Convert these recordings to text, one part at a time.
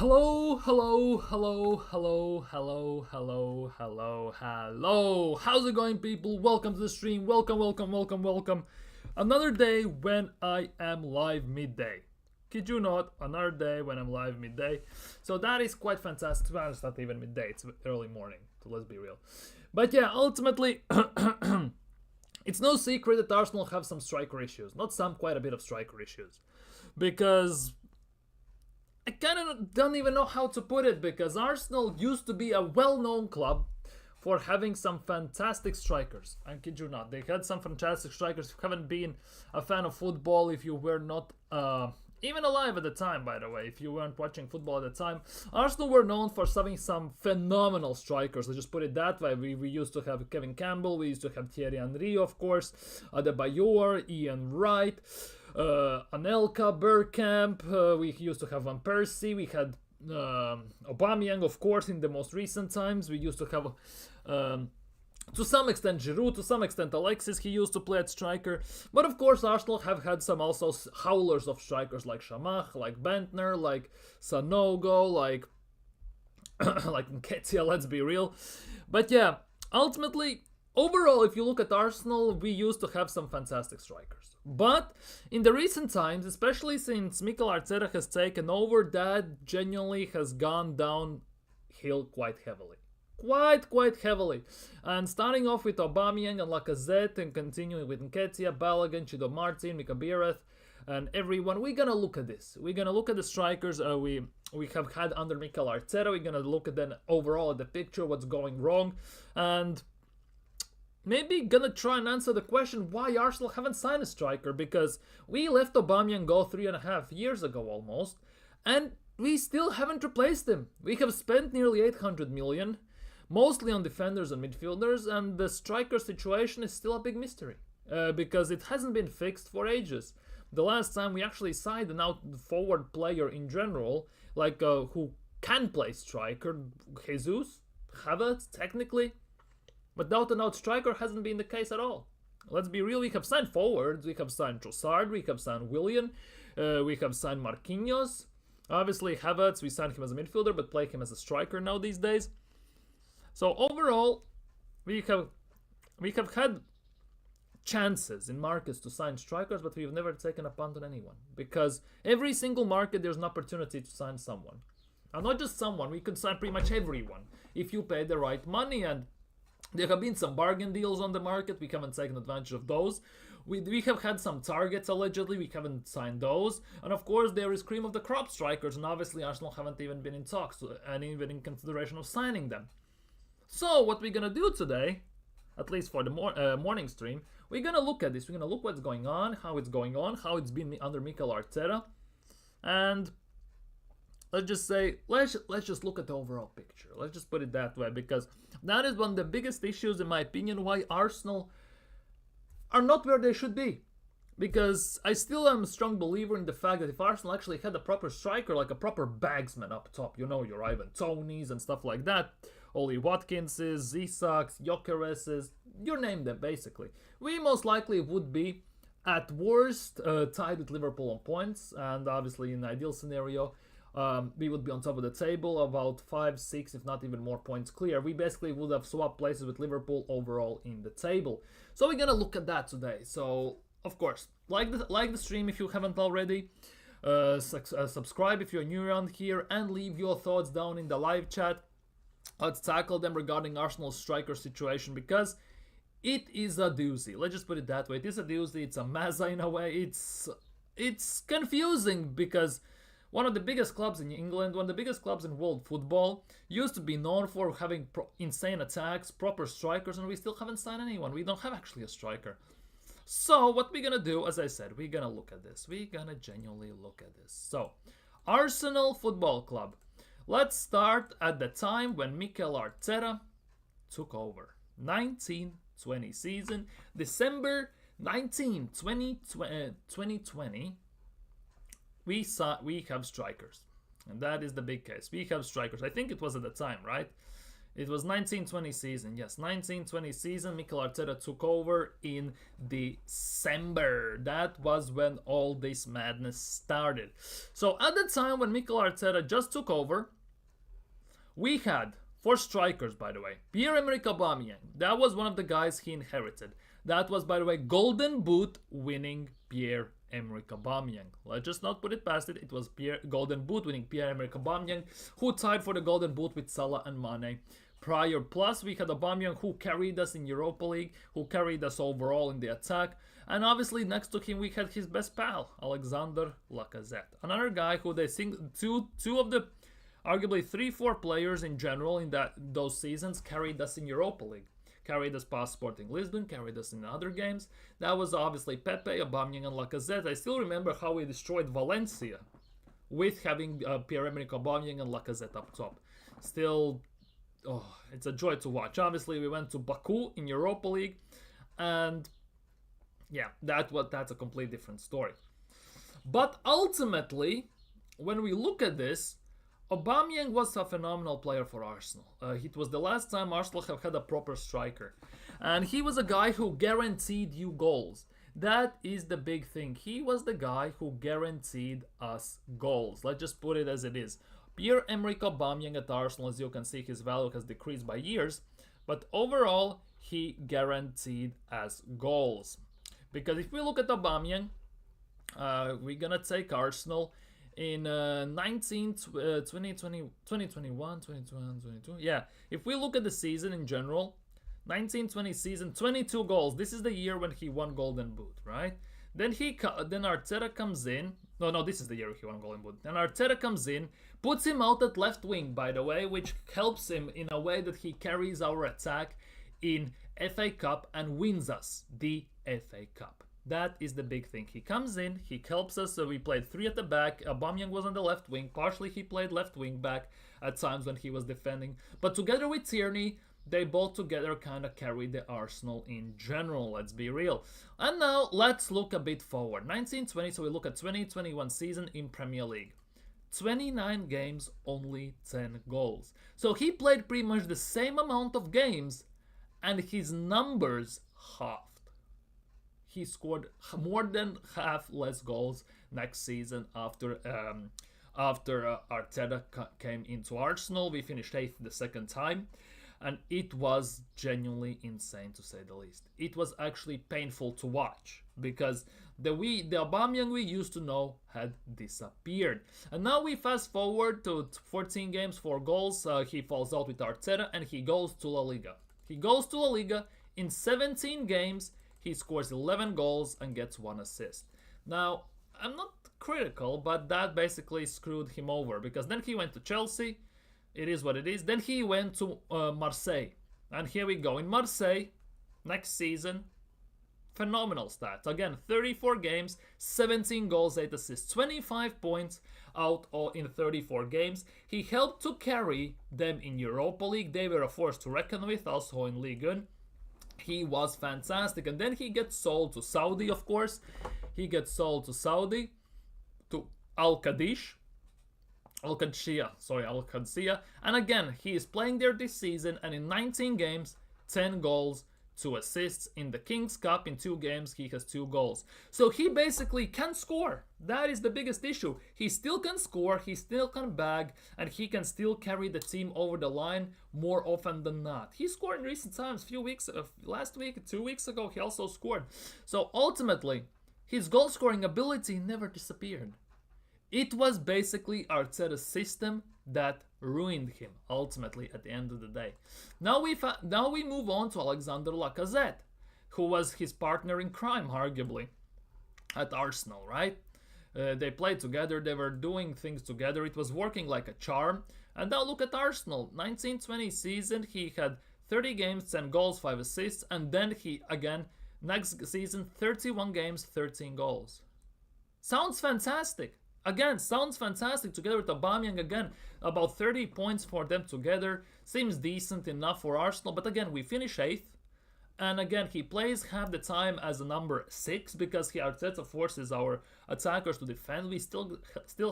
Hello, hello, hello, hello, hello, hello, hello, hello. How's it going, people? Welcome to the stream. Welcome, welcome, welcome, welcome. Another day when I am live midday. Kid you not, another day when I'm live midday. So that is quite fantastic. To be honest, not even midday, it's early morning, so let's be real. But yeah, ultimately, it's no secret that Arsenal have some striker issues. Not some, quite a bit of striker issues. Because I kind of don't even know how to put it, because Arsenal used to be a well-known club for having some fantastic strikers. I kid you not. They had some fantastic strikers. If you haven't been a fan of football, if you were not even alive at the time, by the way, if you weren't watching football at the time, Arsenal were known for having some phenomenal strikers. Let's just put it that way. We used to have Kevin Campbell. We used to have Thierry Henry, of course. Adebayor, Ian Wright. Anelka, Bergkamp, we used to have Van Persie, we had Aubameyang, of course, in the most recent times. We used to have, to some extent, Giroud, to some extent, Alexis, he used to play at striker. But of course, Arsenal have had some also howlers of strikers like Shamach, like Bentner, like Sanogo, like Nketiah, let's be real. But yeah, ultimately, overall, if you look at Arsenal, we used to have some fantastic strikers. But in the recent times, especially since Mikel Arteta has taken over, that genuinely has gone downhill quite heavily. Quite heavily. And starting off with Aubameyang and Lacazette and continuing with Nketiah, Balogun, Chido Obi-Martin, Biereth, and everyone, we're gonna look at this. We're gonna look at the strikers we have had under Mikel Arteta. We're gonna look at then overall at the picture, what's going wrong, and maybe gonna try and answer the question why Arsenal haven't signed a striker, because we left Aubameyang go 3.5 years ago almost, and we still haven't replaced him. We have spent nearly 800 million, mostly on defenders and midfielders, and the striker situation is still a big mystery, because it hasn't been fixed for ages. The last time we actually signed an out forward player in general, like who can play striker, Jesus, Havertz, technically. But out-and-out striker hasn't been the case at all. Let's be real, we have signed forwards, we have signed Trossard, we have signed Willian, we have signed Marquinhos. Obviously Havertz, we signed him as a midfielder, but play him as a striker now these days. So overall, we have had chances in markets to sign strikers, but we've never taken a punt on anyone. Because every single market there's an opportunity to sign someone. And not just someone, we could sign pretty much everyone if you pay the right money, and there have been some bargain deals on the market. We haven't taken advantage of those. We have had some targets allegedly. We haven't signed those. And of course, there is cream of the crop strikers. And obviously, Arsenal haven't even been in talks and even in consideration of signing them. So what we're going to do today, at least for the morning stream, we're going to look at this. We're going to look what's going on, how it's going on, how it's been under Mikel Arteta. And let's just say, let's just look at the overall picture. Let's just put it that way, because that is one of the biggest issues, in my opinion, why Arsenal are not where they should be. Because I still am a strong believer in the fact that if Arsenal actually had a proper striker, like a proper bagsman up top, you know, your Ivan Tonys and stuff like that, Oli Watkinses, Isaks, Gyökereses, you name them basically, we most likely would be, at worst, tied with Liverpool on points, and obviously in the ideal scenario, we would be on top of the table, about 5, 6, if not even more points clear. We basically would have swapped places with Liverpool overall in the table. So we're gonna look at that today. So of course, like the stream if you haven't already. Subscribe if you're new around here, and leave your thoughts down in the live chat. Let's tackle them regarding Arsenal's striker situation, because it is a doozy. Let's just put it that way. It is a doozy. It's a mess in a way. It's confusing, because one of the biggest clubs in England, one of the biggest clubs in world football, used to be known for having insane attacks, proper strikers, and we still haven't signed anyone. We don't have actually a striker. So what we're gonna do, as I said, we're gonna look at this. We're gonna genuinely look at this. So, Arsenal Football Club. Let's start at the time when Mikel Arteta took over. 1920 season, December 19, 2020. We have strikers, and that is the big case. We have strikers. I think it was at the time, right? It was 1920 season. Yes, 1920 season. Mikel Arteta took over in December. That was when all this madness started. So at the time when Mikel Arteta just took over, we had 4 strikers, by the way. Pierre-Emerick Aubameyang. That was one of the guys he inherited. That was, by the way, Golden Boot winning Pierre-Emerick Aubameyang. Let's just not put it past it. It was Golden Boot winning Pierre-Emerick Aubameyang, who tied for the Golden Boot with Salah and Mane prior. Plus, we had Aubameyang, who carried us in Europa League, who carried us overall in the attack. And obviously, next to him, we had his best pal, Alexander Lacazette. Another guy who they think two of the arguably 3-4 players in general in those seasons carried us in Europa League. Carried us past Sporting Lisbon, carried us in other games. That was obviously Pepe, Aubameyang and Lacazette. I still remember how we destroyed Valencia with having Pierre-Emerick Aubameyang and Lacazette up top. Still, it's a joy to watch. Obviously, we went to Baku in Europa League, and yeah, that's a completely different story. But ultimately, when we look at this, Aubameyang was a phenomenal player for Arsenal. It was the last time Arsenal have had a proper striker. And he was a guy who guaranteed you goals. That is the big thing. He was the guy who guaranteed us goals. Let's just put it as it is. Pierre-Emerick Aubameyang at Arsenal, as you can see, his value has decreased by years. But overall, he guaranteed us goals. Because if we look at Aubameyang, we're going to take Arsenal in 2021, 2022. Yeah, if we look at the season in general, 1920 season, 22 goals. This is the year when he won Golden Boot, right? Then Arteta comes in. No, this is the year he won Golden Boot. Then Arteta comes in, puts him out at left wing, by the way, which helps him in a way that he carries our attack in FA Cup and wins us the FA Cup. That is the big thing. He comes in, he helps us. So we played 3 at the back. Aubameyang was on the left wing. Partially he played left wing back at times when he was defending. But together with Tierney, they both together kind of carried the Arsenal in general, let's be real. And now let's look a bit forward. 1920, so we look at 2021 season in Premier League. 29 games, only 10 goals. So he played pretty much the same amount of games and his numbers halved. He scored more than half less goals next season after Arteta came into Arsenal. We finished 8th the second time, and it was genuinely insane to say the least. It was actually painful to watch because the Aubameyang we used to know had disappeared. And now we fast forward to 14 games, 4 goals. He falls out with Arteta and he goes to La Liga. He goes to La Liga in 17 games. He scores 11 goals and gets 1 assist. Now, I'm not critical, but that basically screwed him over because then he went to Chelsea. It is what it is. Then he went to Marseille. And here we go. In Marseille, next season, phenomenal stats. Again, 34 games, 17 goals, 8 assists, 25 points out in 34 games. He helped to carry them in Europa League. They were a force to reckon with, also in Ligue 1. He was fantastic. And then he gets sold to Saudi, of course. He gets sold to Saudi, to Al-Qadsiya. And again, he is playing there this season. And in 19 games, 10 goals, 2 assists. In the King's Cup, in 2 games, he has 2 goals. So he basically can score. That is the biggest issue. He still can score, he still can bag, and he can still carry the team over the line more often than not. He scored in recent times, last week, 2 weeks ago, he also scored. So ultimately, his goal scoring ability never disappeared. It was basically Arteta's system that ruined him, ultimately, at the end of the day. Now we move on to Alexander Lacazette, who was his partner in crime, arguably, at Arsenal, right? They played together, they were doing things together, it was working like a charm. And now look at Arsenal, 1920 season, he had 30 games, 10 goals, 5 assists, and then he, again, next season, 31 games, 13 goals. Sounds fantastic. Again, sounds fantastic together with Aubameyang. Again, about 30 points for them together. Seems decent enough for Arsenal. But again, we finish 8th. And again, he plays half the time as a number 6 because Arteta forces our attackers to defend. We still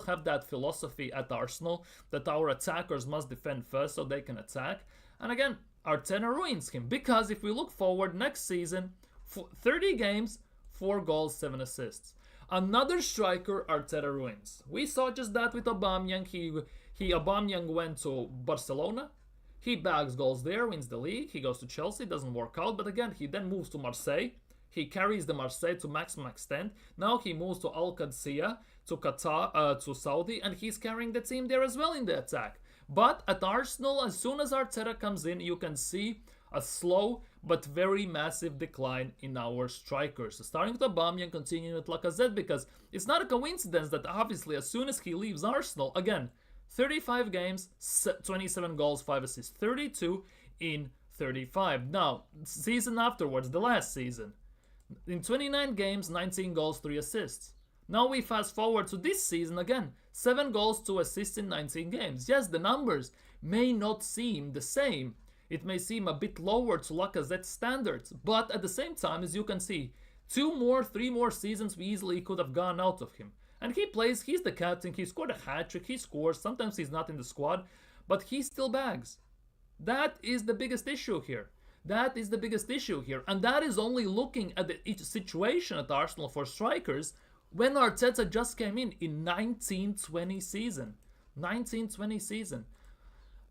have that philosophy at Arsenal that our attackers must defend first so they can attack. And again, Arteta ruins him because if we look forward next season, 30 games, 4 goals, 7 assists. Another striker Arteta ruins. We saw just that with Aubameyang. Aubameyang went to Barcelona. He bags goals there, wins the league. He goes to Chelsea, doesn't work out. But again, he then moves to Marseille. He carries the Marseille to maximum extent. Now he moves to Al Qadsiya, to Qatar, to Saudi, and he's carrying the team there as well in the attack. But at Arsenal, as soon as Arteta comes in, you can see a slow but very massive decline in our strikers. Starting with Aubameyang, continuing with Lacazette, because it's not a coincidence that obviously as soon as he leaves Arsenal, again, 35 games, 27 goals, 5 assists, 32 in 35. Now, season afterwards, the last season, in 29 games, 19 goals, 3 assists. Now we fast forward to this season again, 7 goals, 2 assists in 19 games. Yes, the numbers may not seem the same. It may seem a bit lower to Lacazette's standards, but at the same time, as you can see, 3 more seasons we easily could have gone out of him. And he plays, he's the captain, he scored a hat-trick, he scores, sometimes he's not in the squad, but he still bags. That is the biggest issue here. That is the biggest issue here. And that is only looking at each situation at Arsenal for strikers when Arteta just came in 1920 season. 1920 season.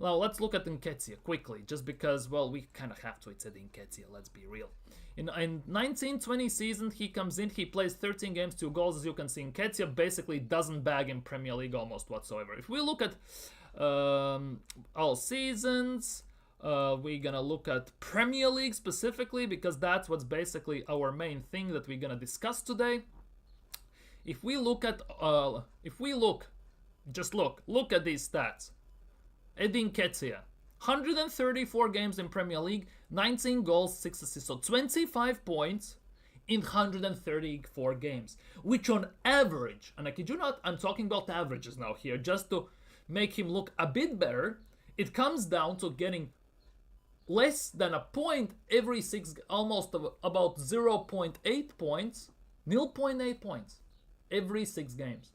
Now, let's look at Nketiah quickly, just because, well, we kind of have to. It's Edin Nketiah, let's be real. In 1920 season, he comes in, he plays 13 games, 2 goals, as you can see. Nketiah basically doesn't bag in Premier League almost whatsoever. If we look at all seasons, we're gonna look at Premier League specifically, because that's what's basically our main thing that we're gonna discuss today. If we look at, look at these stats. Edin Nketiah, 134 games in Premier League, 19 goals, 6 assists, so 25 points in 134 games, which on average, and I kid you not, I'm talking about averages now here, just to make him look a bit better, it comes down to getting less than a point every 6, almost about 0.8 points, 0.8 points every 6 games.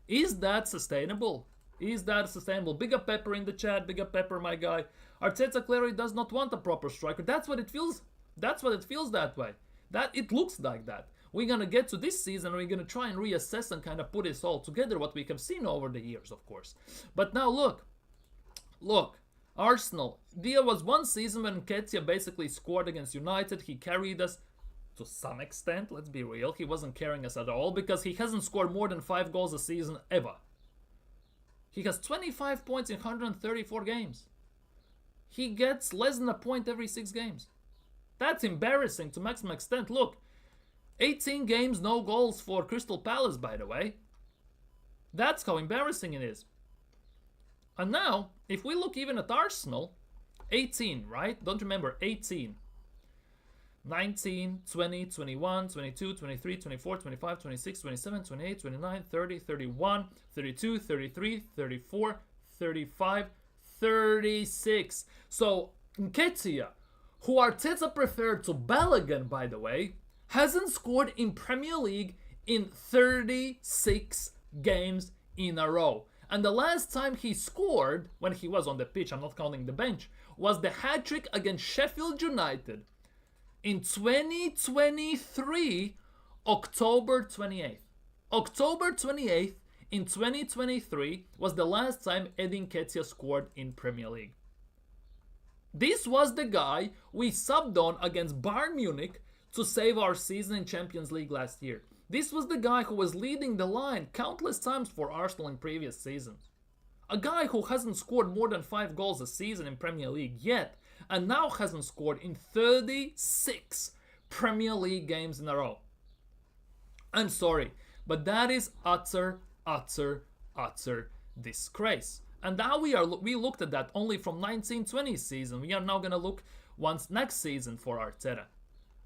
Is that sustainable? Is that sustainable? Big up Pepper in the chat. Big up Pepper, my guy. Arteta clearly does not want a proper striker. That's what it feels. That's what it feels that way. That it looks like that. We're gonna get to this season. We're gonna try and reassess and kind of put this all together. What we have seen over the years, of course. But now look, Arsenal. There was one season when Nketiah basically scored against United. He carried us to some extent. Let's be real. He wasn't carrying us at all because he hasn't scored more than 5 goals a season ever. He has 25 points in 134 games. He gets less than a point every 6 games. That's embarrassing to maximum extent. Look, 18 games, no goals for Crystal Palace, by the way. That's how embarrassing it is. And now, if we look even at Arsenal, 18, right? Don't remember, 18. 19, 20, 21, 22, 23, 24, 25, 26, 27, 28, 29, 30, 31, 32, 33, 34, 35, 36. So, Nketiah, who Arteta preferred to Balogun, by the way, hasn't scored in Premier League in 36 games in a row. And the last time he scored, when he was on the pitch, I'm not counting the bench, was the hat-trick against Sheffield United in 2023, October 28th. October 28th in 2023 was the last time Edin Nketiah scored in Premier League. This was the guy we subbed on against Bayern Munich to save our season in Champions League last year. This was the guy who was leading the line countless times for Arsenal in previous seasons. A guy who hasn't scored more than 5 goals a season in Premier League yet, and now hasn't scored in 36 Premier League games in a row. I'm sorry, but that is utter disgrace. And now we looked at that only from 1920 season. We are now going to look once next season for Arteta.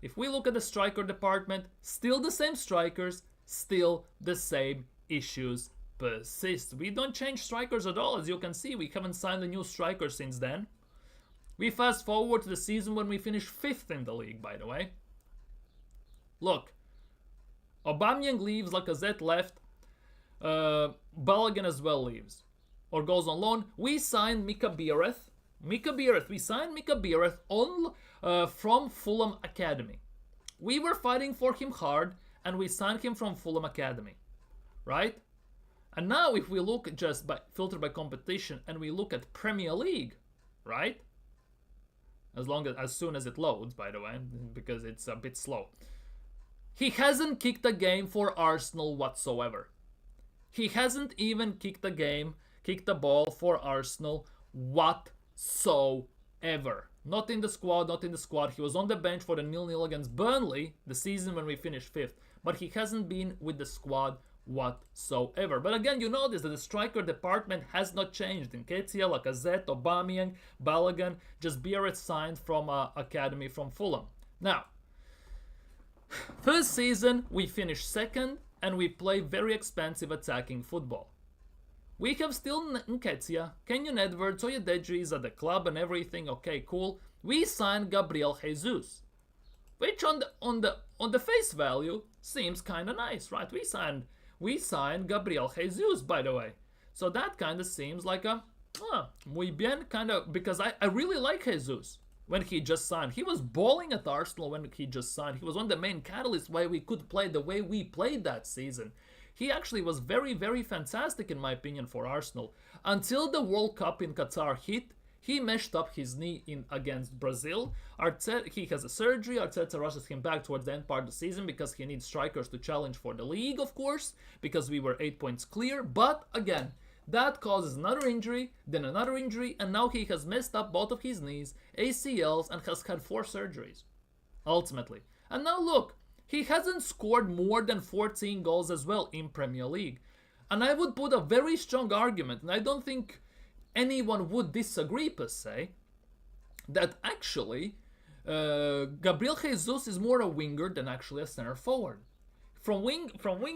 If we look at the striker department, still the same strikers, still the same issues persist. We don't change strikers at all. As you can see, we haven't signed a new striker since then. We fast forward to the season when we finished 5th in the league, by the way. Look, Aubameyang leaves, Lacazette left, Balogun as well leaves, or goes on loan. We signed Biereth. We signed Mika Biereth on from Fulham Academy. We were fighting for him hard, and we signed him from Fulham Academy, right? And now if we look just by filter by competition and we look at Premier League, right? As soon as it loads, by the way, because it's a bit slow. He hasn't kicked a game for Arsenal whatsoever. He hasn't even kicked the ball for Arsenal whatsoever. Not in the squad. He was on the bench for the 0-0 against Burnley, the season when we finished 5th. But he hasn't been with the squad whatsoever. But again, you notice that the striker department has not changed. Nketiah, Lacazette, Aubameyang, Balogun, just Biereth signed from Academy from Fulham. Now, first season, we finished 2nd, and we play very expensive attacking football. We have still Nketiah, Kenyon Edwards, Oyedeji is at the club and everything. Okay, cool. We signed Gabriel Jesus, which on the face value seems kind of nice, right? We signed Gabriel Jesus, by the way. So that kind of seems like a muy bien kind of, because I really like Jesus when he just signed. He was balling at Arsenal when he just signed. He was one of the main catalysts why we could play the way we played that season. He actually was very, very fantastic in my opinion for Arsenal. Until the World Cup in Qatar hit, he meshed up his knee against Brazil. He has a surgery. Arteta rushes him back towards the end part of the season because he needs strikers to challenge for the league, of course, because we were 8 points clear. But again, that causes another injury, then another injury, and now he has messed up both of his knees, ACLs, and has had 4 surgeries, ultimately. And now look, he hasn't scored more than 14 goals as well in Premier League. And I would put a very strong argument, and I don't think anyone would disagree per se, that actually Gabriel Jesus is more a winger than actually a center forward. From wing,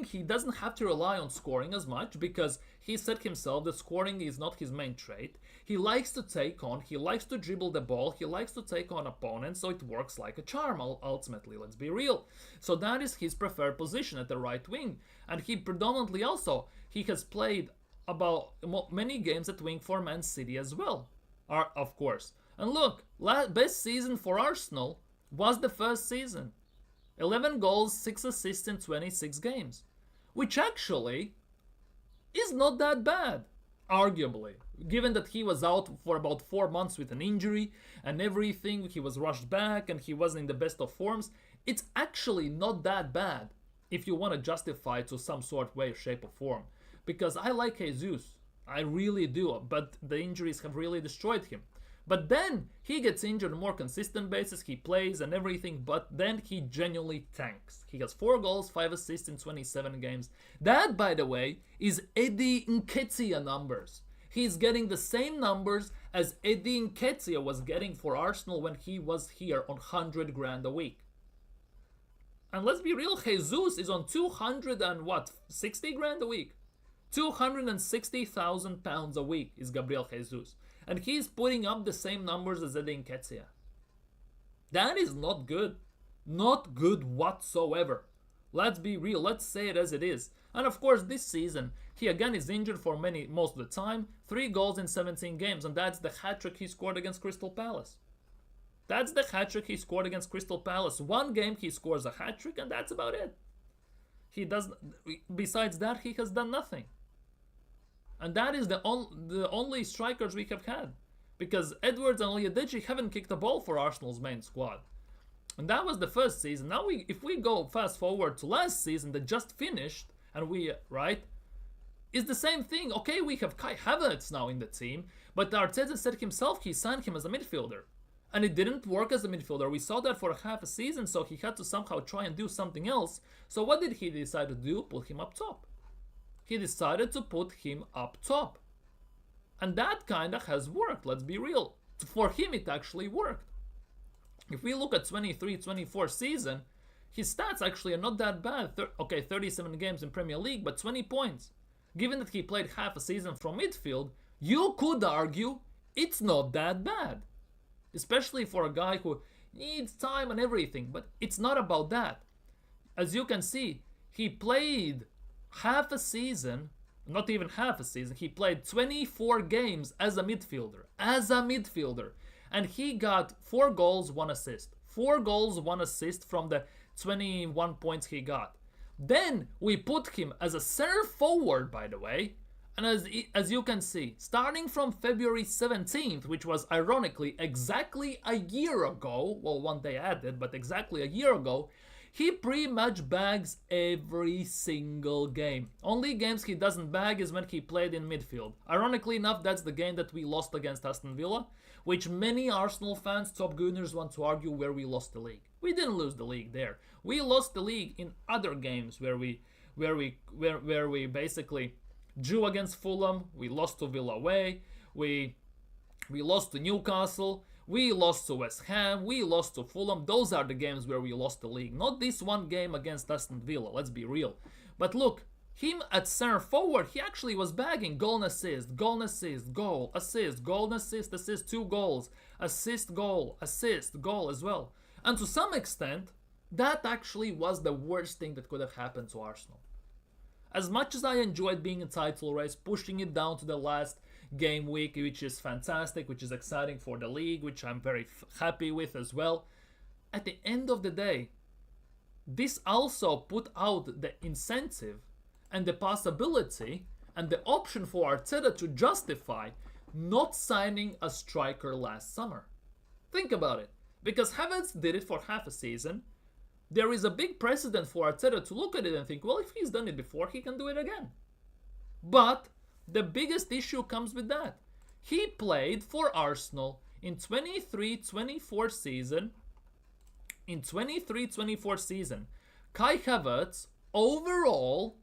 he doesn't have to rely on scoring as much because he said himself that scoring is not his main trait. He likes to take on, he likes to dribble the ball, he likes to take on opponents, so it works like a charm ultimately, let's be real. So that is his preferred position at the right wing. And he predominantly also, he has played about many games at wing for Man City as well, of course. And look, best season for Arsenal was the first season. 11 goals, 6 assists in 26 games. Which actually is not that bad, arguably. Given that he was out for about 4 months with an injury and everything, he was rushed back and he wasn't in the best of forms. It's actually not that bad if you want to justify it to some sort of way, shape or form. Because I like Jesus. I really do. But the injuries have really destroyed him. But then he gets injured on a more consistent basis, he plays and everything, but then he genuinely tanks. He has 4 goals, 5 assists in 27 games. That, by the way, is Eddie Nketiah numbers. He's getting the same numbers as Eddie Nketiah was getting for Arsenal when he was here on 100 grand a week. And let's be real, Jesus is on 60 grand a week. 260,000 pounds a week is Gabriel Jesus. And he's putting up the same numbers as Eddie Nketiah. That is not good. Not good whatsoever. Let's be real. Let's say it as it is. And of course, this season, he again is injured for most of the time. 3 goals in 17 games. And that's the hat-trick he scored against Crystal Palace. That's the hat-trick he scored against Crystal Palace. 1 game he scores a hat-trick and that's about it. Besides that, he has done nothing. And that is the only strikers we have had. Because Edwards and Oyedeji haven't kicked the ball for Arsenal's main squad. And that was the first season. Now, if we go fast forward to last season that just finished, and is the same thing. Okay, we have Kai Havertz now in the team, but Arteta said himself he signed him as a midfielder. And it didn't work as a midfielder. We saw that for half a season, so he had to somehow try and do something else. So what did he decide to do? Put him up top. He decided to put him up top. And that kind of has worked, let's be real. For him, it actually worked. If we look at 23-24 season, his stats actually are not that bad. 37 games in Premier League, but 20 points. Given that he played half a season from midfield, you could argue it's not that bad. especially for a guy who needs time and everything. But it's not about that. As you can see, he played half a season, not even half a season, he played 24 games as a midfielder. And he got 4 goals, 1 assist. 4 goals, 1 assist from the 21 points he got. Then we put him as a center forward, by the way. And as you can see, starting from February 17th, which was ironically exactly a year ago, well, one day added, but exactly a year ago, he pretty much bags every single game. Only games he doesn't bag is when he played in midfield. Ironically enough, that's the game that we lost against Aston Villa, which many Arsenal fans, Top Gunners, want to argue where we lost the league. We didn't lose the league there. We lost the league in other games where we basically drew against Fulham, we lost to Villa away, we lost to Newcastle, we lost to West Ham, we lost to Fulham. Those are the games where we lost the league. Not this one game against Aston Villa, let's be real. But look, him at center forward, he actually was bagging goal and assist, goal and assist, goal, assist, goal and assist, assist, 2 goals, assist, goal as well. And to some extent, that actually was the worst thing that could have happened to Arsenal. As much as I enjoyed being in title race, pushing it down to the last game week, which is fantastic, which is exciting for the league, which I'm very happy with as well, at the end of the day, this also put out the incentive and the possibility and the option for Arteta to justify not signing a striker last summer. Think about it. Because Havertz did it for half a season, there is a big precedent for Arteta to look at it and think, well, if he's done it before, he can do it again. But the biggest issue comes with that. He played for Arsenal in 23-24 season. In 23-24 season, Kai Havertz overall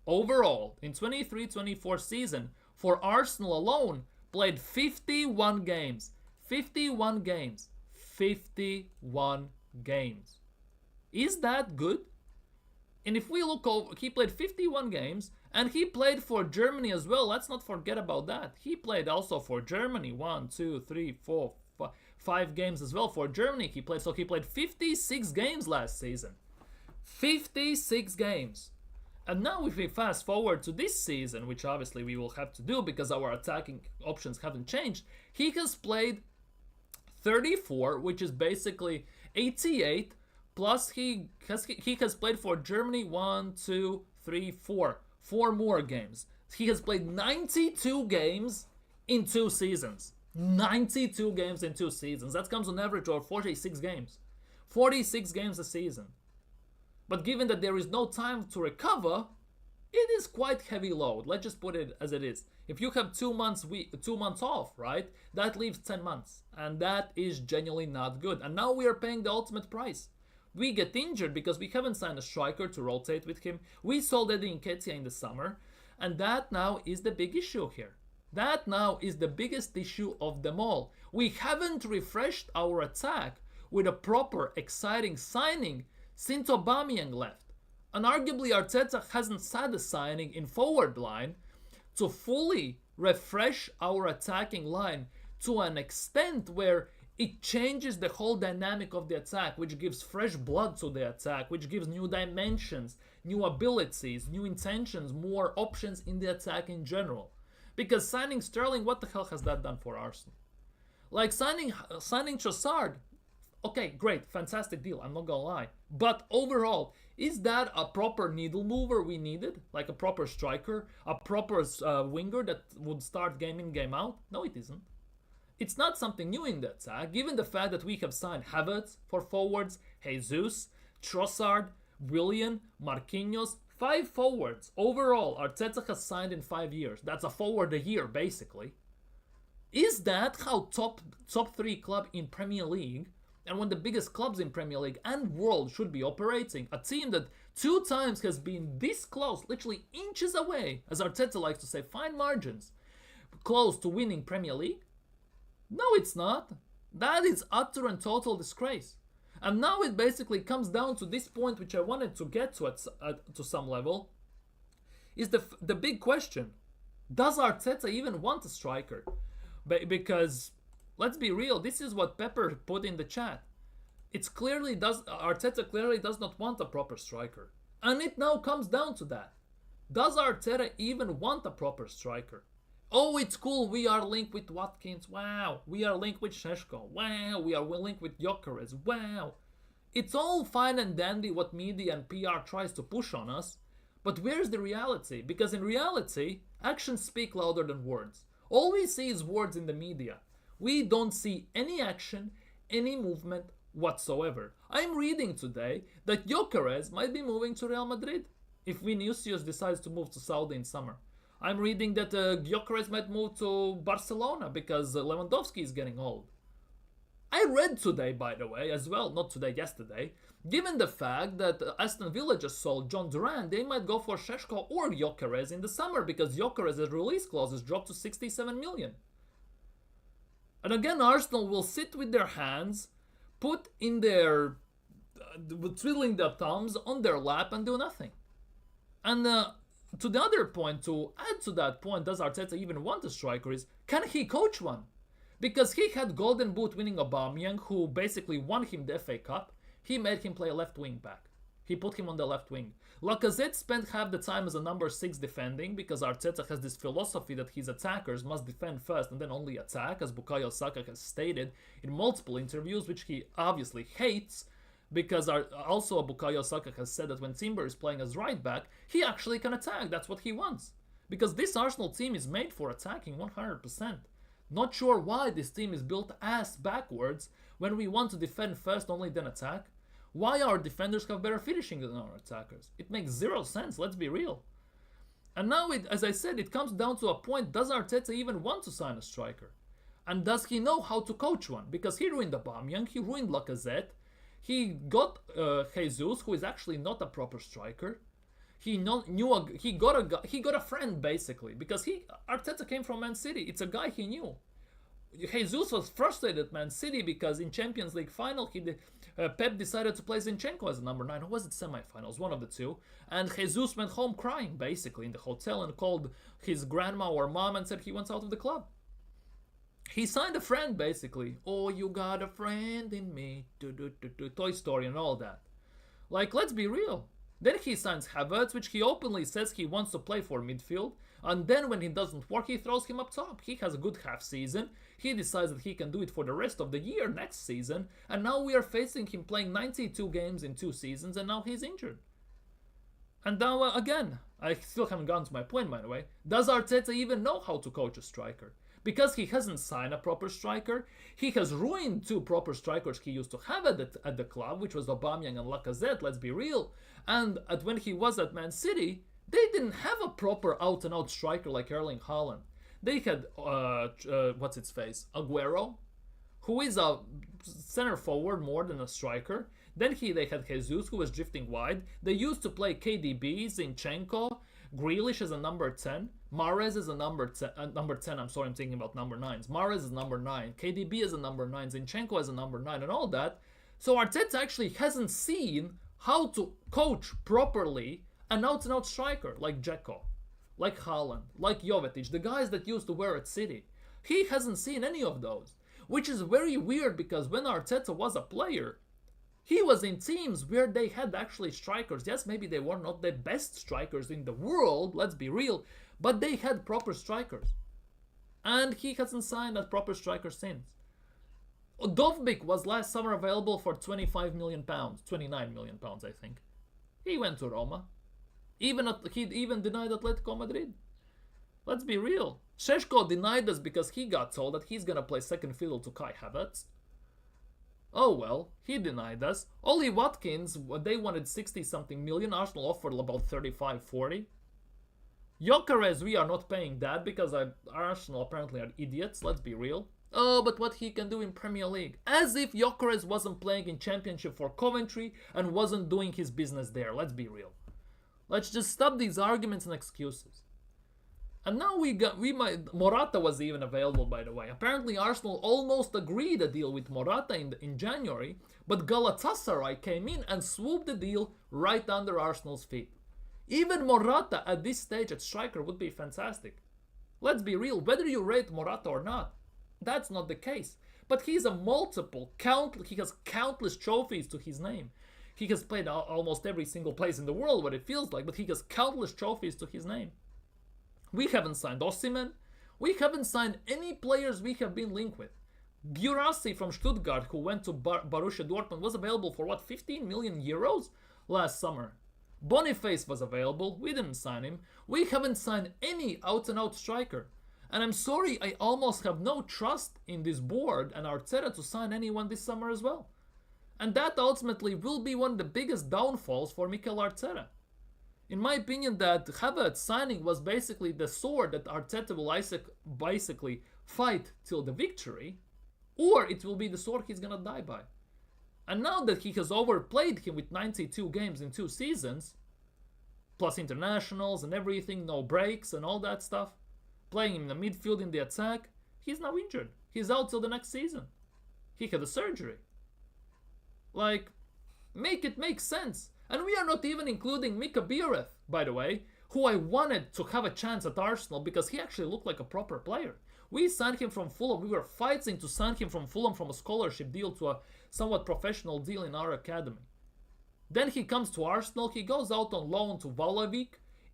in 23-24 season for Arsenal alone played 51 games. 51 games. 51 games. Is that good? And if we look over, he played 51 games, and he played for Germany as well. Let's not forget about that. He played also for Germany. 5 games as well for Germany he played. So he played 56 games last season. 56 games. And now if we fast forward to this season, which obviously we will have to do because our attacking options haven't changed, he has played 34, which is basically 88, plus he has played for Germany 4 more games. He has played 92 games in 2 seasons. 92 games in 2 seasons. That comes on average of 46 games. 46 games a season. But given that there is no time to recover, it is quite heavy load. Let's just put it as it is. If you have 2 months off, right, that leaves 10 months. And that is genuinely not good. And now we are paying the ultimate price. We get injured because we haven't signed a striker to rotate with him. We sold Eddie Nketiah in the summer. And that now is the big issue here. That now is the biggest issue of them all. We haven't refreshed our attack with a proper, exciting signing since Aubameyang left. And arguably Arteta hasn't had a signing in forward line to fully refresh our attacking line to an extent where it changes the whole dynamic of the attack, which gives fresh blood to the attack, which gives new dimensions, new abilities, new intentions, more options in the attack in general. Because signing Sterling, what the hell has that done for Arsenal? Like signing Trossard, okay, great, fantastic deal, I'm not gonna lie. But overall, is that a proper needle mover we needed? Like a proper striker, a proper winger that would start game in, game out? No, it isn't. It's not something new in the attack, given the fact that we have signed Havertz for forwards, Jesus, Trossard, Willian, Marquinhos, 5 forwards. Overall, Arteta has signed in 5 years. That's a forward a year, basically. Is that how top 3 club in Premier League, and one of the biggest clubs in Premier League and world, should be operating? A team that 2 times has been this close, literally inches away, as Arteta likes to say, fine margins, close to winning Premier League? No, it's not. That is utter and total disgrace. And now it basically comes down to this point, which I wanted to get to to some level, is the big question. Does Arteta even want a striker? Because Let's be real. This is what Pepper put in the chat. Arteta clearly does not want a proper striker. And it now comes down to that. Does Arteta even want a proper striker? Oh, it's cool. We are linked with Watkins. Wow. We are linked with Šeško. Wow. We are linked with Gyökeres. Wow. It's all fine and dandy what media and PR tries to push on us. But where's the reality? Because in reality, actions speak louder than words. All we see is words in the media. We don't see any action, any movement whatsoever. I'm reading today that Gyökeres might be moving to Real Madrid if Vinicius decides to move to Saudi in summer. I'm reading that Gyökeres might move to Barcelona because Lewandowski is getting old. I read today, by the way, as well, not today, yesterday, given the fact that Aston Villa just sold John Duran, they might go for Šeško or Gyökeres in the summer because Gyökeres' release clauses dropped to 67 million. And again, Arsenal will sit with their hands, put in their, twiddling their thumbs on their lap and do nothing. And to the other point, to add to that point, does Arteta even want a striker, is can he coach one? Because he had Golden Boot winning Aubameyang, who basically won him the FA Cup. He made him play left wing back. He put him on the left wing. Lacazette spent half the time as a number 6 defending because Arteta has this philosophy that his attackers must defend first and then only attack, as Bukayo Saka has stated in multiple interviews, which he obviously hates, because also Bukayo Saka has said that when Timber is playing as right back, he actually can attack. That's what he wants. Because this Arsenal team is made for attacking 100%. Not sure why this team is built ass backwards when we want to defend first, only then attack. Why our defenders have better finishing than our attackers? It makes zero sense, let's be real. And now, as I said, it comes down to a point, does Arteta even want to sign a striker? And does he know how to coach one? Because he ruined Aubameyang, he ruined Lacazette, he got Jesus, who is actually not a proper striker. He got a friend basically, because Arteta came from Man City. It's a guy he knew. Jesus was frustrated at Man City because in Champions League final, Pep decided to play Zinchenko as a number 9. Or was it semi-finals? One of the two. And Jesus went home crying basically in the hotel and called his grandma or mom and said he wants out of the club. He signed a friend basically. Oh, you got a friend in me. Toy Story and all that. Like, let's be real. Then he signs Havertz, which he openly says he wants to play for midfield. And then when it doesn't work, he throws him up top. He has a good half season. He decides that he can do it for the rest of the year next season. And now we are facing him playing 92 games in 2 seasons, and now he's injured. And now, again, I still haven't gotten to my point, by the way. Does Arteta even know how to coach a striker? Because he hasn't signed a proper striker. He has ruined 2 proper strikers he used to have at the club, which was Aubameyang and Lacazette, let's be real. And when he was at Man City, they didn't have a proper out-and-out striker like Erling Haaland. They had, Aguero, who is a center forward more than a striker. Then they had Jesus, who was drifting wide. They used to play KDB, Zinchenko, Grealish as a number 10. Mahrez is a number 10. I'm sorry, I'm thinking about number 9s. Mahrez is number 9. KDB is a number 9. Zinchenko is a number 9 and all that. So Arteta actually hasn't seen how to coach properly an out-and-out striker like Dzeko, like Haaland, like Jovetic, the guys that used to wear at City. He hasn't seen any of those, which is very weird because when Arteta was a player, he was in teams where they had actually strikers. Yes, maybe they were not the best strikers in the world, let's be real, but they had proper strikers. And he hasn't signed a proper striker since. Dovbyk was last summer available for £25 million, £29 million, I think. He went to Roma. He even denied Atletico Madrid. Let's be real. Šeško denied us because he got told that he's gonna play second fiddle to Kai Havertz. Oh well, he denied us. Ollie Watkins, they wanted 60-something million. Arsenal offered about 35, 40. Gyökeres, we are not paying that because Arsenal apparently are idiots, let's be real. Oh, but what he can do in Premier League. As if Gyökeres wasn't playing in Championship for Coventry and wasn't doing his business there, let's be real. Let's just stop these arguments and excuses. And now Morata was even available, by the way. Apparently Arsenal almost agreed a deal with Morata in January, but Galatasaray came in and swooped the deal right under Arsenal's feet. Even Morata at this stage at striker would be fantastic. Let's be real, whether you rate Morata or not, That's not the case. But he has countless trophies to his name. He has played almost every single place in the world, what it feels like, but he has countless trophies to his name. We haven't signed Osimhen. We haven't signed any players we have been linked with. Guirassy from Stuttgart, who went to Borussia Dortmund, was available for 15 million euros last summer. Boniface was available. We didn't sign him. We haven't signed any out-and-out striker. And I'm sorry, I almost have no trust in this board and Arteta to sign anyone this summer as well. And that ultimately will be one of the biggest downfalls for Mikel Arteta. In my opinion, that Havertz signing was basically the sword that Arteta will basically fight till the victory, or it will be the sword he's gonna die by. And now that he has overplayed him with 92 games in 2 seasons, plus internationals and everything, no breaks and all that stuff, playing him in the midfield in the attack, he's now injured. He's out till the next season. He had a surgery. Like, make it make sense. And we are not even including Mika Biereth, by the way, who I wanted to have a chance at Arsenal because he actually looked like a proper player. We signed him from Fulham. We were fighting to sign him from Fulham from a scholarship deal to a somewhat professional deal in our academy. Then he comes to Arsenal. He goes out on loan to Waalwijk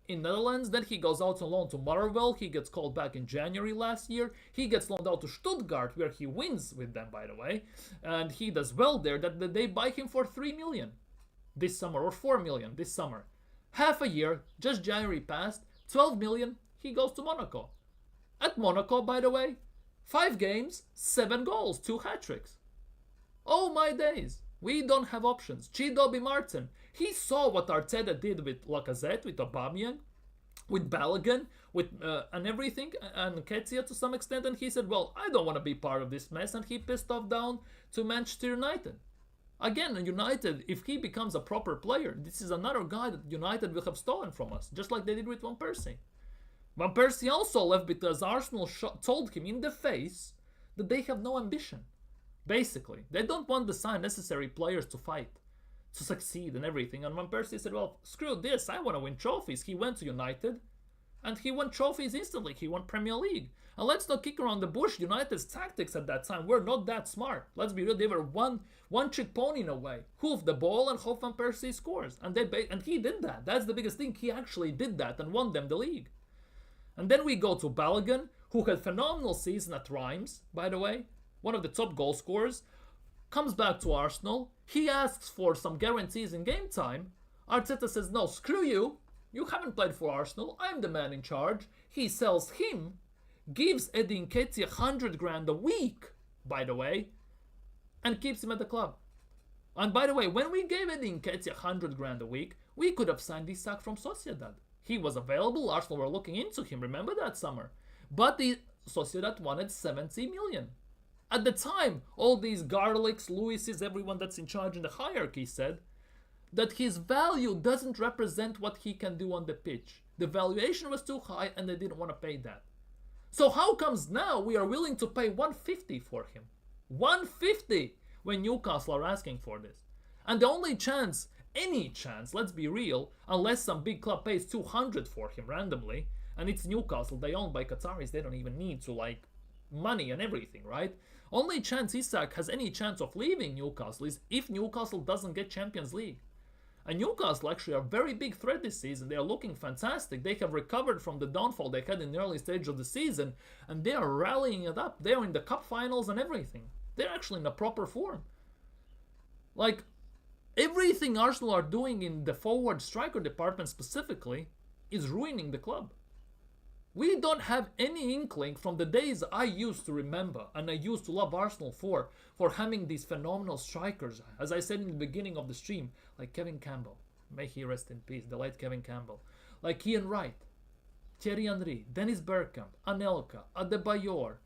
in Netherlands. Then he goes out on loan to Motherwell. He gets called back in January last year. He gets loaned out to Stuttgart, where he wins with them, by the way. And he does well there. That they buy him for 3 million this summer, or 4 million this summer. Half a year, just January passed, 12 million, he goes to Monaco. At Monaco, by the way, 5 games, 7 goals, 2 hat-tricks. Oh my days, we don't have options. Chido Obi-Martin, he saw what Arteta did with Lacazette, with Aubameyang, with Balogun, with and everything, and Nketiah to some extent, and he said, well, I don't want to be part of this mess, and he pissed off down to Manchester United. Again, United, if he becomes a proper player, this is another guy that United will have stolen from us, just like they did with Van Persie. Van Persie also left because Arsenal told him in the face that they have no ambition. Basically, they don't want to sign necessary players to fight, to succeed and everything. And Van Persie said, well, screw this, I want to win trophies. He went to United, and he won trophies instantly. He won Premier League. And let's not kick around the bush. United's tactics at that time were not that smart. Let's be real, they were one-trick pony in a way. Hoof the ball and hope Van Persie scores. And he did that. That's the biggest thing. He actually did that and won them the league. And then we go to Balogun, who had phenomenal season at Reims, by the way, one of the top goal scorers, comes back to Arsenal. He asks for some guarantees in game time. Arteta says, no, screw you. You haven't played for Arsenal. I'm the man in charge. He sells him, gives Eddie Nketiah 100 grand a week, by the way, and keeps him at the club. And by the way, when we gave Eddie Nketiah 100 grand a week, we could have signed Isak from Sociedad. He was available. Arsenal were looking into him. Remember that summer? But the Sociedad wanted 70 million. At the time, all these Garlicks, Lewises, everyone that's in charge in the hierarchy said that his value doesn't represent what he can do on the pitch. The valuation was too high and they didn't want to pay that. So how comes now we are willing to pay 150 for him? 150 when Newcastle are asking for this. And the only chance, any chance, let's be real, unless some big club pays 200 for him randomly, and it's Newcastle, they owned by Qataris, they don't even need to money and everything, right? Only chance Isak has any chance of leaving Newcastle is if Newcastle doesn't get Champions League. And Newcastle actually are a very big threat this season. They are looking fantastic. They have recovered from the downfall they had in the early stage of the season, and they are rallying it up. They are in the cup finals and everything. They're actually in a proper form. Everything Arsenal are doing in the forward striker department specifically is ruining the club. We don't have any inkling from the days I used to remember and I used to love Arsenal for having these phenomenal strikers, as I said in the beginning of the stream, like Kevin Campbell. May he rest in peace, the late Kevin Campbell. Like Ian Wright, Thierry Henry, Dennis Bergkamp, Anelka, Adebayor,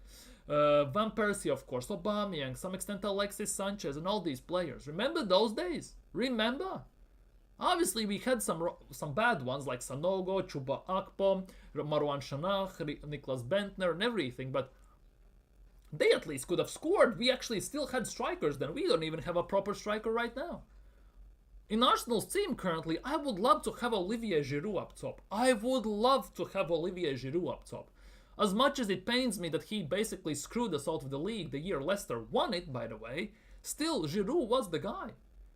Van Persie, of course, Aubameyang, some extent Alexis Sanchez, and all these players. Remember those days? Remember? Obviously, we had some bad ones like Sanogo, Chuba Akpom, Marwan Shanach, Niklas Bentner, and everything, but they at least could have scored. We actually still had strikers then. We don't even have a proper striker right now. In Arsenal's team currently, I would love to have Olivier Giroud up top. As much as it pains me that he basically screwed us out of the league the year Leicester won it, by the way, still, Giroud was the guy.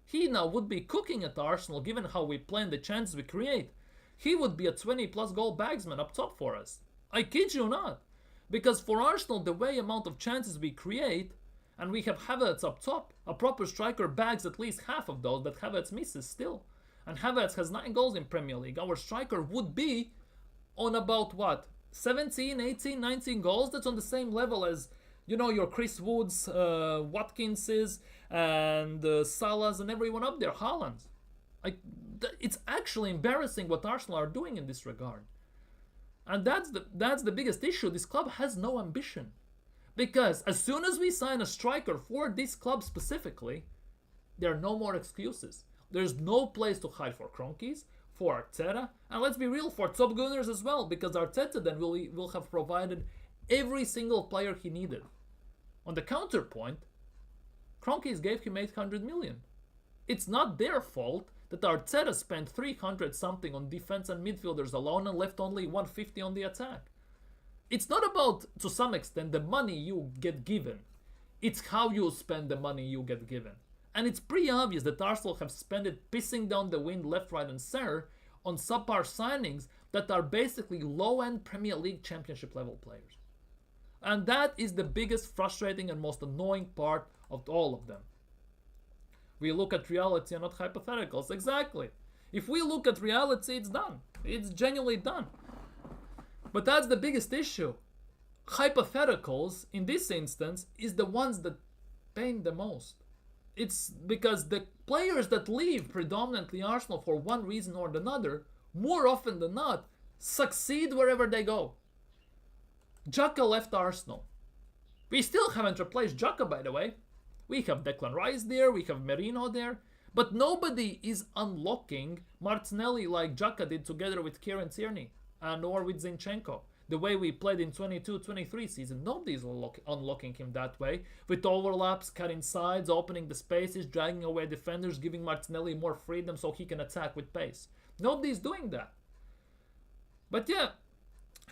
He now would be cooking at Arsenal given how we play and the chances we create. He would be a 20-plus goal bagsman up top for us. I kid you not. Because for Arsenal, the way amount of chances we create, and we have Havertz up top, a proper striker bags at least half of those that Havertz misses still. And Havertz has 9 goals in Premier League. Our striker would be on about what? 17, 18, 19 goals? That's on the same level as, you know, your Chris Woods, Watkinses, and Salahs, and everyone up there, Haaland's. It's actually embarrassing what Arsenal are doing in this regard. And that's the biggest issue. This club has no ambition. Because as soon as we sign a striker for this club specifically, there are no more excuses. There's no place to hide for Kroenkes, for Arteta, and let's be real, for top gunners as well, because Arteta then will have provided every single player he needed. On the counterpoint, Kroenkes gave him 800 million. It's not their fault that Arteta spent 300 something on defense and midfielders alone and left only 150 on the attack. It's not about, to some extent, the money you get given. It's how you spend the money you get given. And it's pretty obvious that Arsenal have spent it pissing down the wind left, right and center on subpar signings that are basically low-end Premier League Championship level players. And that is the biggest frustrating and most annoying part of all of them. We look at reality and not hypotheticals. Exactly. If we look at reality, it's done. It's genuinely done. But that's the biggest issue. Hypotheticals, in this instance, is the ones that pain the most. It's because the players that leave predominantly Arsenal for one reason or another, more often than not, succeed wherever they go. Xhaka left Arsenal. We still haven't replaced Xhaka, by the way. We have Declan Rice there, we have Merino there, but nobody is unlocking Martinelli like Xhaka did together with Kieran Tierney and or with Zinchenko. The way we played in 22-23 season, nobody's unlocking him that way. With overlaps, cutting sides, opening the spaces, dragging away defenders, giving Martinelli more freedom so he can attack with pace. Nobody's doing that. But yeah,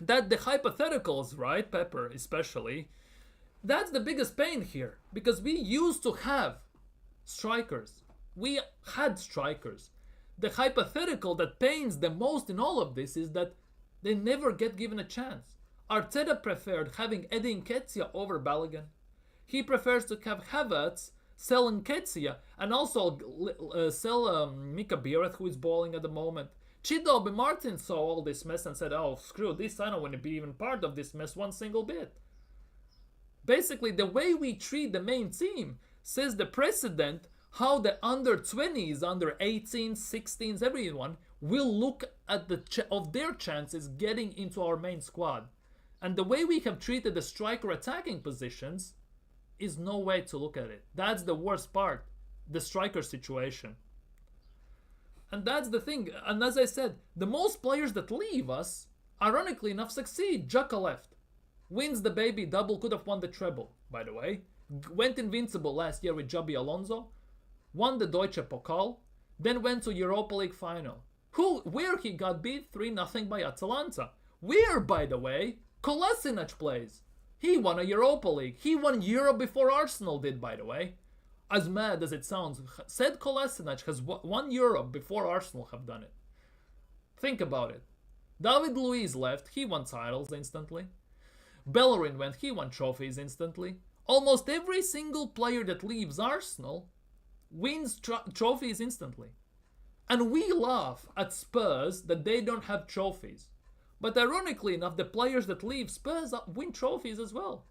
that the hypotheticals, right, Pepper especially, that's the biggest pain here. Because we used to have strikers. We had strikers. The hypothetical that pains the most in all of this is that they never get given a chance. Arteta preferred having Eddie Nketiah over Balogun. He prefers to have Havertz, sell Nketiah, and also sell Mika Biereth, who is balling at the moment. Chido Obi-Martin saw all this mess and said, oh, screw this, I don't want to be even part of this mess one single bit. Basically, the way we treat the main team says the precedent how the under 20s, under 18s, 16s, everyone will look at of their chances getting into our main squad. And the way we have treated the striker attacking positions is no way to look at it. That's the worst part, the striker situation. And that's the thing. And as I said, the most players that leave us, ironically enough, succeed. Xhaka left. Wins the baby double, could have won the treble, by the way. Went invincible last year with Xabi Alonso. Won the Deutsche Pokal. Then went to Europa League final. Where he got beat 3-0 by Atalanta. Where, by the way, Kolasinac plays. He won a Europa League. He won Europe before Arsenal did, by the way. As mad as it sounds, said Kolasinac has won Europe before Arsenal have done it. Think about it. David Luiz left, he won titles instantly. Bellerin went, he won trophies instantly. Almost every single player that leaves Arsenal wins trophies instantly. And we laugh at Spurs that they don't have trophies. But ironically enough, the players that leave Spurs win trophies as well.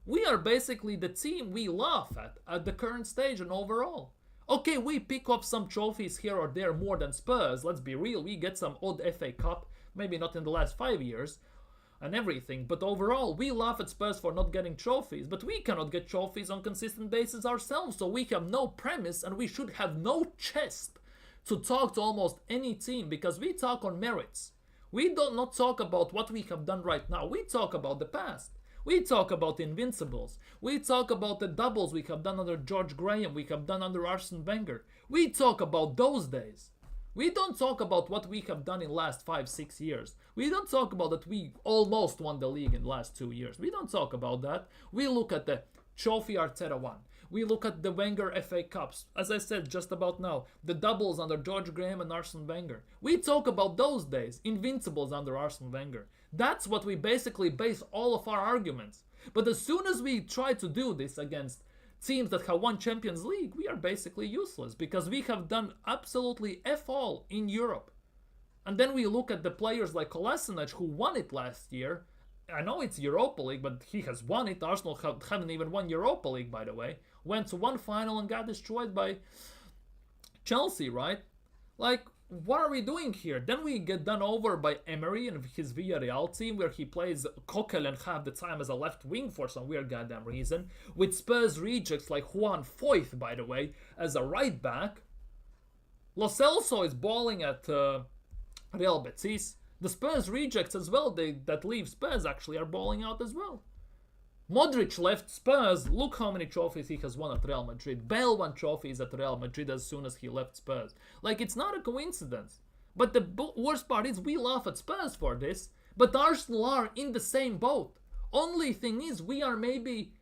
We are basically the team we laugh at the current stage and overall. Okay, we pick up some trophies here or there more than Spurs. Let's be real, we get some odd FA Cup, maybe not in the last 5 years and everything. But overall, we laugh at Spurs for not getting trophies. But we cannot get trophies on consistent basis ourselves. So we have no premise and we should have no chest to talk to almost any team, because we talk on merits. We do not talk about what we have done right now. We talk about the past. We talk about invincibles. We talk about the doubles we have done under George Graham, we have done under Arsene Wenger. We talk about those days. We don't talk about what we have done in last 5-6 years. We don't talk about that we almost won the league in the last 2 years. We don't talk about that. We look at the trophy Arteta won. We look at the Wenger FA Cups. As I said just about now, the doubles under George Graham and Arsene Wenger. We talk about those days, invincibles under Arsene Wenger. That's what we basically base all of our arguments. But as soon as we try to do this against teams that have won Champions League, we are basically useless because we have done absolutely F all in Europe. And then we look at the players like Kolasinac who won it last year. I know it's Europa League, but he has won it. Arsenal haven't even won Europa League, by the way. Went to one final and got destroyed by Chelsea, right? Like, what are we doing here? Then we get done over by Emery and his Villarreal team, where he plays Coquelin half the time as a left wing for some weird goddamn reason, with Spurs rejects like Juan Foyth, by the way, as a right back. Lo Celso is balling at Real Betis. The Spurs rejects as well, that leave Spurs actually are balling out as well. Modric left Spurs. Look how many trophies he has won at Real Madrid. Bale won trophies at Real Madrid as soon as he left Spurs. Like, it's not a coincidence. But the worst part is we laugh at Spurs for this, but Arsenal are in the same boat. Only thing is we are maybe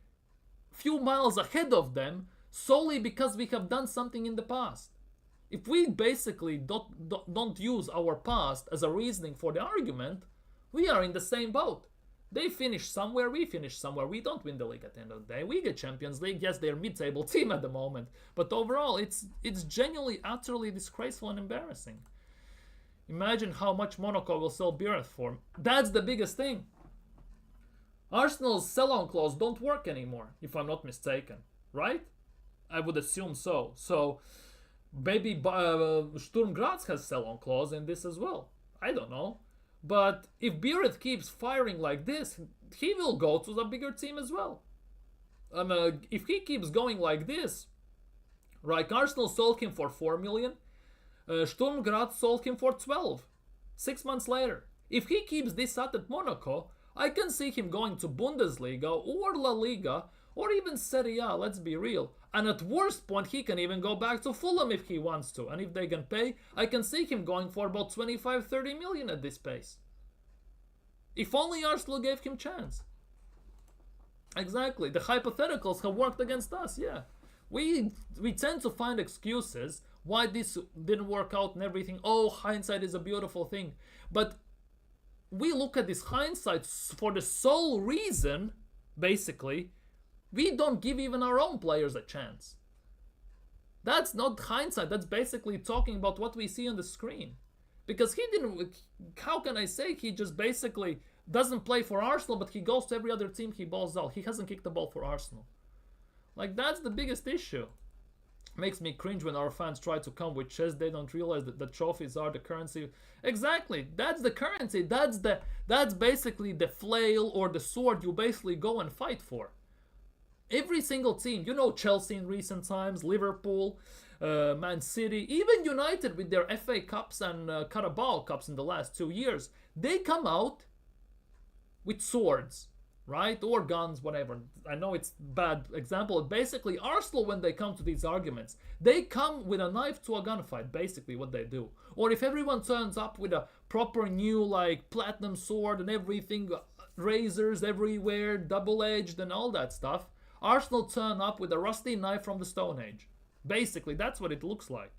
few miles ahead of them solely because we have done something in the past. If we basically don't use our past as a reasoning for the argument, we are in the same boat. They finish somewhere, we finish somewhere. We don't win the league at the end of the day. We get Champions League. Yes, they're a mid-table team at the moment. But overall, it's genuinely, utterly disgraceful and embarrassing. Imagine how much Monaco will sell Biereth for. That's the biggest thing. Arsenal's sell-on clause don't work anymore, if I'm not mistaken. Right? I would assume so. So, maybe Sturm Graz has sell-on clause in this as well. I don't know. But if Biereth keeps firing like this, he will go to the bigger team as well. If he keeps going like this, right? Arsenal sold him for 4 million. Sturm Graz sold him for 12. 6 months later. If he keeps this up at Monaco, I can see him going to Bundesliga or La Liga or even Serie A, let's be real. And at worst point, he can even go back to Fulham if he wants to. And if they can pay, I can see him going for about 25-30 million at this pace. If only Arsenal gave him chance. Exactly. The hypotheticals have worked against us, yeah. We tend to find excuses why this didn't work out and everything. Oh, hindsight is a beautiful thing. But we look at this hindsight for the sole reason, basically, we don't give even our own players a chance. That's not hindsight. That's basically talking about what we see on the screen. Because he didn't... How can I say he just basically doesn't play for Arsenal, but he goes to every other team he balls out. He hasn't kicked the ball for Arsenal. Like, that's the biggest issue. Makes me cringe when our fans try to come with chess. They don't realize that the trophies are the currency. Exactly. That's the currency. That's basically the flail or the sword you basically go and fight for. Every single team, you know, Chelsea in recent times, Liverpool, Man City, even United with their FA Cups and Carabao Cups in the last 2 years, they come out with swords, right? Or guns, whatever. I know it's a bad example. Basically, Arsenal, when they come to these arguments, they come with a knife to a gunfight, basically what they do. Or if everyone turns up with a proper new, like, platinum sword and everything, razors everywhere, double-edged and all that stuff, Arsenal turn up with a rusty knife from the Stone Age. Basically, that's what it looks like.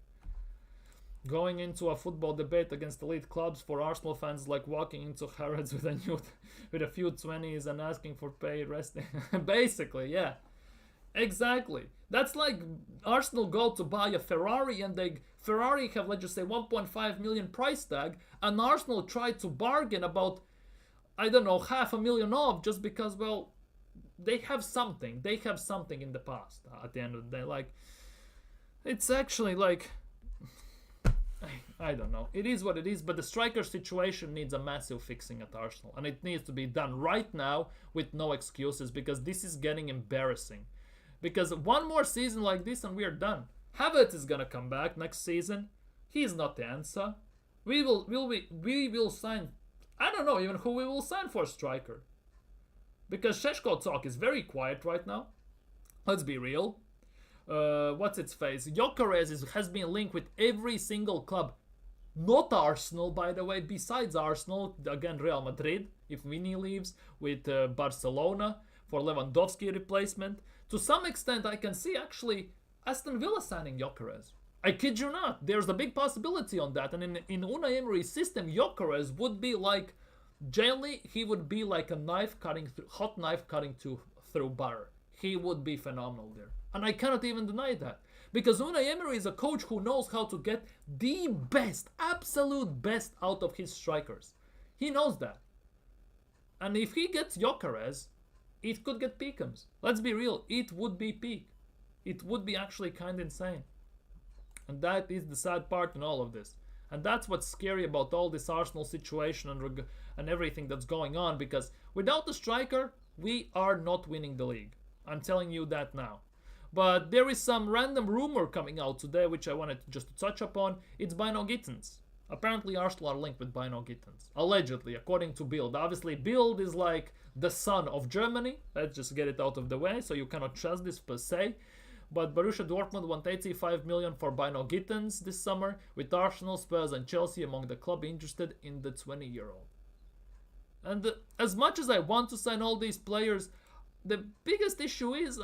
Going into a football debate against elite clubs for Arsenal fans like walking into Havertz with a few 20s and asking for pay resting. Basically, yeah. Exactly. That's like Arsenal go to buy a Ferrari and Ferrari have, let's just say, 1.5 million price tag, and Arsenal try to bargain about, I don't know, 500,000 off just because, well, they have something. They have something in the past at the end of the day. Like, it's actually like, I don't know. It is what it is, but the striker situation needs a massive fixing at Arsenal. And it needs to be done right now with no excuses, because this is getting embarrassing. Because one more season like this and we are done. Havertz is gonna come back next season. He is not the answer. We will sign, I don't know even who we will sign for striker. Because Šeško talk is very quiet right now. Let's be real. What's its face? Gyökeres has been linked with every single club. Not Arsenal, by the way, besides Arsenal, again Real Madrid, if Vini leaves, with Barcelona for Lewandowski replacement. To some extent, I can see actually Aston Villa signing Gyökeres. I kid you not, there's a big possibility on that. And in Unai Emery's system, Gyökeres would be like, generally, he would be like a knife cutting through, hot knife cutting through butter. He would be phenomenal there. And I cannot even deny that. Because Unai Emery is a coach who knows how to get the best, absolute best out of his strikers. He knows that. And if he gets Gyökeres, it could get Peakums. Let's be real, it would be peak. It would be actually kind of insane. And that is the sad part in all of this. And that's what's scary about all this Arsenal situation and everything that's going on. Because without the striker, we are not winning the league. I'm telling you that now. But there is some random rumor coming out today, which I wanted just to touch upon. It's Bino Gittens. Apparently Arsenal are linked with Bino Gittens. Allegedly, according to Bild. Obviously, Bild is like the son of Germany. Let's just get it out of the way, so you cannot trust this per se. But Borussia Dortmund want 85 million for Bino Gittens this summer, with Arsenal, Spurs and Chelsea among the club interested in the 20-year-old. And as much as I want to sign all these players, the biggest issue is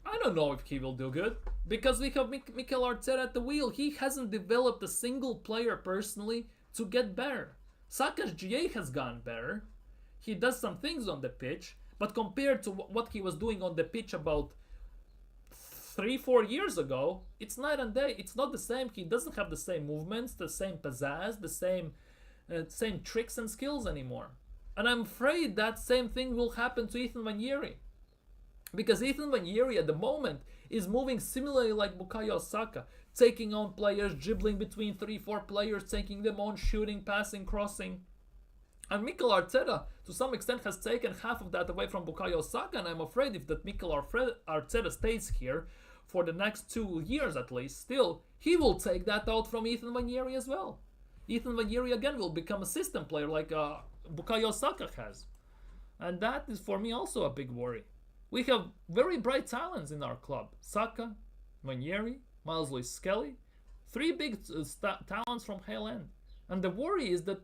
I don't know if he will do good, because we have Mikel Arteta at the wheel. He hasn't developed a single player personally to get better. Saka's GA has gone better. He does some things on the pitch, but compared to what he was doing on the pitch about 3-4 years ago, it's night and day. It's not the same. He doesn't have the same movements, the same pizzazz, the same tricks and skills anymore. And I'm afraid that same thing will happen to Ethan Nwaneri. Because Ethan Nwaneri at the moment is moving similarly like Bukayo Saka, taking on players, dribbling between 3-4 players, taking them on, shooting, passing, crossing. And Mikel Arteta, to some extent, has taken half of that away from Bukayo Saka, and I'm afraid if that Mikel Arteta stays here for the next 2 years at least, still, he will take that out from Ethan Nwaneri as well. Ethan Nwaneri again will become a system player like Bukayo Saka has. And that is for me also a big worry. We have very bright talents in our club. Saka, Nwaneri, Miles Lewis-Skelly. 3 big talents from Hale End. And the worry is that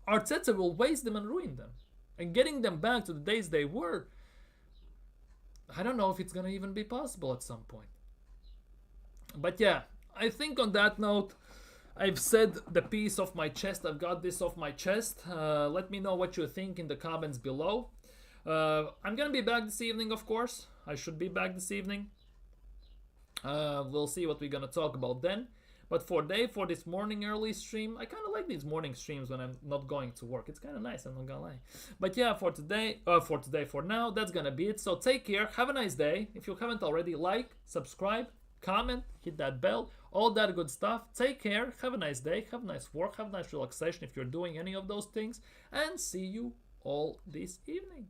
Arteta will waste them and ruin them. And getting them back to the days they were, I don't know if it's going to even be possible at some point. But yeah, I think on that note, I've said the piece off my chest. I've got this off my chest. Let me know what you think in the comments below. I'm gonna be back this evening, of course. I should be back this evening. We'll see what we're gonna talk about then. But for this morning early stream, I kind of like these morning streams when I'm not going to work. It's kind of nice, I'm not gonna lie. But yeah, for now, that's gonna be it. So take care, have a nice day. If you haven't already, like, subscribe, comment, hit that bell, all that good stuff. Take care, have a nice day, have a nice work, have a nice relaxation if you're doing any of those things, and see you all this evening.